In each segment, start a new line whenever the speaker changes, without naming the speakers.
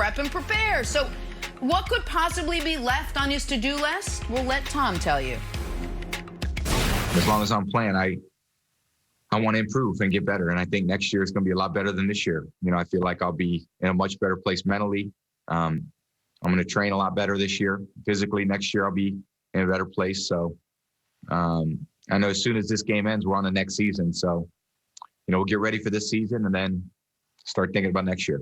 prep and prepare. So what could possibly be left on his to-do list? We'll let Tom tell you.
As long as I'm playing, I want to improve and get better. And I think next year is going to be a lot better than this year. You know, I feel like I'll be in a much better place mentally. I'm going to train a lot better this year. Physically, next year I'll be in a better place. So I know as soon as this game ends, we're on the next season. So, you know, we'll get ready for this season and then start thinking about next year.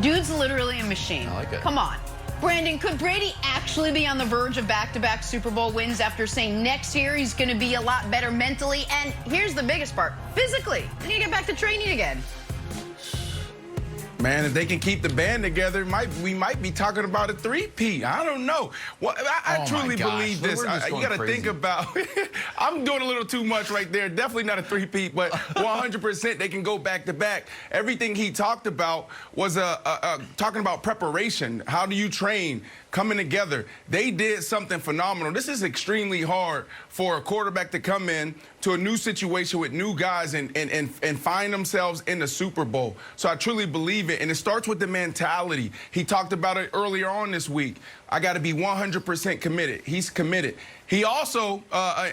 Dude's literally a machine.
I like it.
Come on. Brandon, could Brady actually be on the verge of back-to-back Super Bowl wins after saying next year he's going to be a lot better mentally? And here's the biggest part, physically. He need to get back to training again.
Man, if they can keep the band together, we might be talking about a three-peat. I don't know. Well, I truly believe this. You got to think about. I'm doing a little too much right there. Definitely not a three-peat, but 100% they can go back to back. Everything he talked about was talking about preparation. How do you train? Coming together. They did something phenomenal. This is extremely hard for a quarterback to come in to a new situation with new guys and find themselves in the Super Bowl. So I truly believe it. And it starts with the mentality. He talked about it earlier on this week. I got to be 100% committed. He's committed. He also,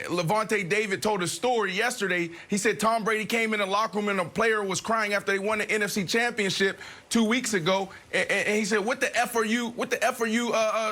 Levante David told a story yesterday. He said Tom Brady came in the locker room and a player was crying after they won the NFC Championship 2 weeks ago. And he said, what the F are you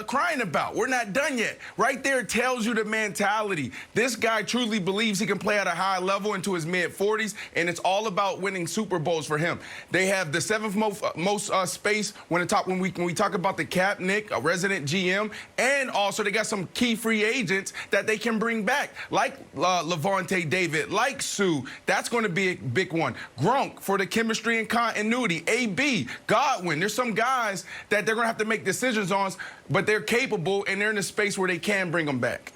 crying about? We're not done yet. Right there tells you the mentality. This guy truly believes he can play at a high level into his mid-40s, and it's all about winning Super Bowls for him. They have the seventh most space when we talk about the cap, Nick, a resident GM, and also they got some key free agents that they can bring back, like Levante David, like Sue. That's going to be a big one. Gronk for the chemistry and continuity. AB, Godwin. There's some guys that they're going to have to make decisions on, but they're capable and they're in a space where they can bring them back.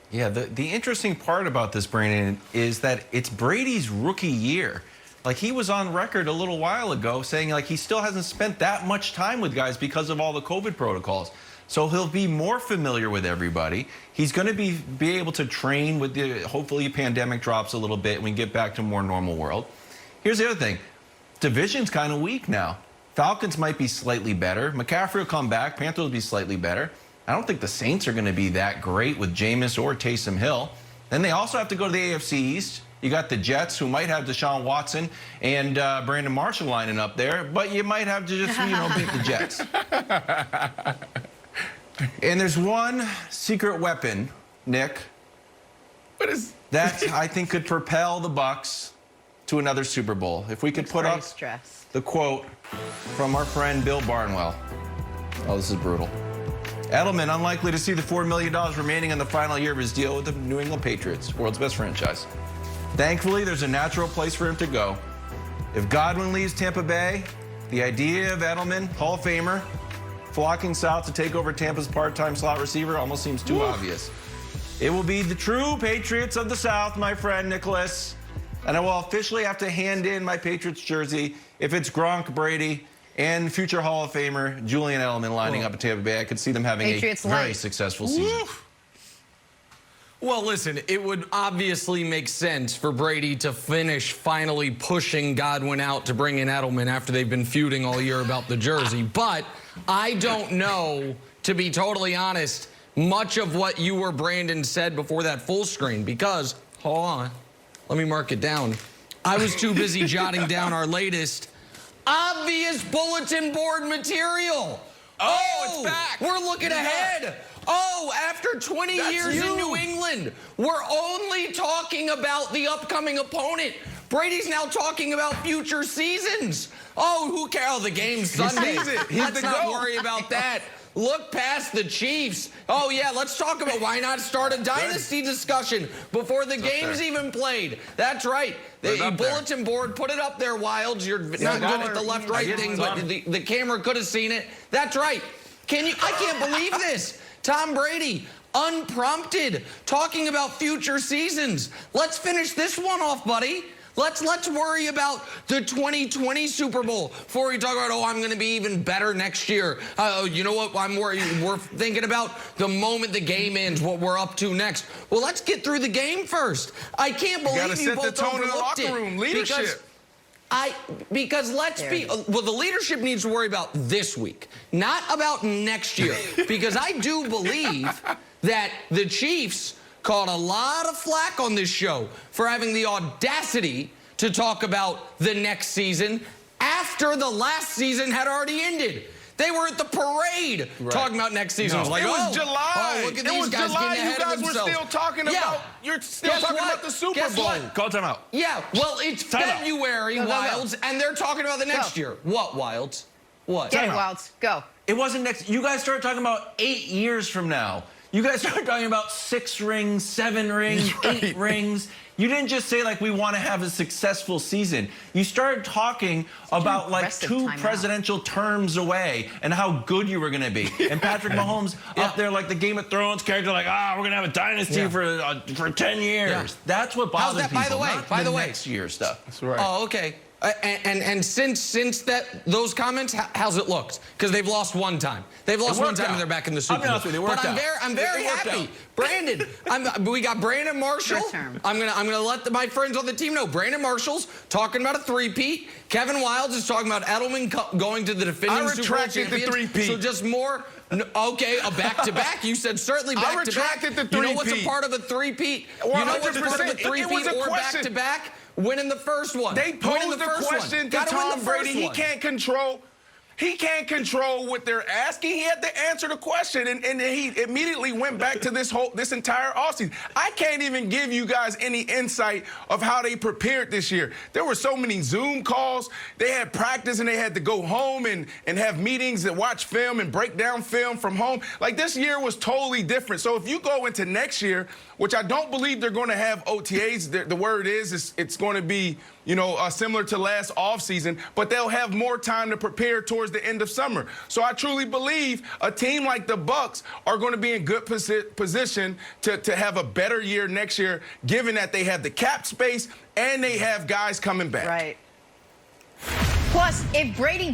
Yeah, the interesting part about this, Brandon, is that it's Brady's rookie year. Like, he was on record a little while ago saying, like, he still hasn't spent that much time with guys because of all the COVID protocols. So he'll be more familiar with everybody. He's going to be able to train with hopefully pandemic drops a little bit and we get back to a more normal world. Here's the other thing. Division's kind of weak now. Falcons might be slightly better. McCaffrey will come back. Panthers will be slightly better. I don't think the Saints are going to be that great with Jameis or Taysom Hill. Then they also have to go to the AFC East. You got the Jets, who might have Deshaun Watson and Brandon Marshall lining up there, but you might have to just, beat the Jets. And there's one secret weapon, Nick, that I think could propel the Bucs to another Super Bowl. If we could put up the quote from our friend Bill Barnwell. Oh, this is brutal. Edelman unlikely to see the $4 million remaining in the final year of his deal with the New England Patriots, world's best franchise. Thankfully, there's a natural place for him to go. If Godwin leaves Tampa Bay, the idea of Edelman, Hall of Famer, flocking south to take over Tampa's part-time slot receiver almost seems too obvious. It will be the true Patriots of the South, my friend Nicholas. And I will officially have to hand in my Patriots jersey if it's Gronk, Brady, and future Hall of Famer Julian Edelman lining up at Tampa Bay. I could see them having a very successful season.
Well, listen, it would obviously make sense for Brady to finish finally pushing Godwin out to bring in Edelman after they've been feuding all year about the jersey. But I don't know, to be totally honest, much of what you or Brandon said before that full screen because, hold on, let me mark it down. I was too busy jotting down our latest obvious bulletin board material. Oh, it's back. We're looking ahead. Oh, after 20 years in New England, we're only talking about the upcoming opponent. Brady's now talking about future seasons. Oh, who cares? Oh, the game's Sunday. Let's not worry about that. Look past the Chiefs. Oh, yeah, let's talk about why not start a dynasty discussion before the game's even played. That's right. The bulletin board, put it up there, Wilds. You're not good at the left-right thing, but the camera could have seen it. That's right. I can't believe this. Tom Brady, unprompted, talking about future seasons. Let's finish this one off, buddy. Let's worry about the 2020 Super Bowl before we talk about, oh, I'm going to be even better next year. You know what I'm worried? We're thinking about the moment the game ends, what we're up to next. Well, let's get through the game first. I can't believe you both overlooked it.
Leadership.
Because let's be, well, the leadership needs to worry about this week, not about next year. Because I do believe that the Chiefs caught a lot of flack on this show for having the audacity to talk about the next season after the last season had already ended. They were at the parade talking about next season.
No.
Like,
it was July.
Oh, look at these guys
July.
getting ahead
You guys
of
were
themselves.
still talking about. You're still talking about the Super Bowl.
Call timeout.
Yeah, well, it's February, Wilds, and they're talking about the next year. What, Wilds? What?
Get it, Wilds. Go.
It wasn't next. You guys started talking about 8 years from now. You guys started talking about 6 rings, 7 rings, 8 rings. You didn't just say, like, we want to have a successful season. You started talking about, like, 2 presidential terms away and how good you were going to be. And Patrick Mahomes up there like the Game of Thrones character, like, we're going to have a dynasty for 10 years. Yeah. That's what bothers people, by the way, next year stuff.
That's right.
Oh, okay. And since those comments, how's it looked? Because they've lost one time. They've lost one time and they're back in the Super Bowl. But I'm very happy. Brandon, we got Brandon Marshall. I'm gonna let my friends on the team know. Brandon Marshall's talking about a 3-peat. Kevin Wilds is talking about Edelman going to the defending Super Bowl champions.
I retracted the 3-peat.
So just more. Okay, a back-to-back. You said certainly back-to-back.
I retracted the 3-peat.
You know what's a part of a 3-peat? You know what's part of a 3-peat or back-to-back? Winning the first one.
They posed the question to Tom Brady. He can't control what they're asking. He had to answer the question, and he immediately went back to this entire offseason. I can't even give you guys any insight of how they prepared this year. There were so many Zoom calls. They had practice, and they had to go home and have meetings and watch film and break down film from home. Like, this year was totally different. So if you go into next year, which I don't believe they're going to have OTAs, the word is it's going to be, similar to last offseason, but they'll have more time to prepare towards the end of summer. So I truly believe a team like the Bucs are going to be in good position to have a better year next year, given that they have the cap space and they have guys coming back.
Right. Plus, if Brady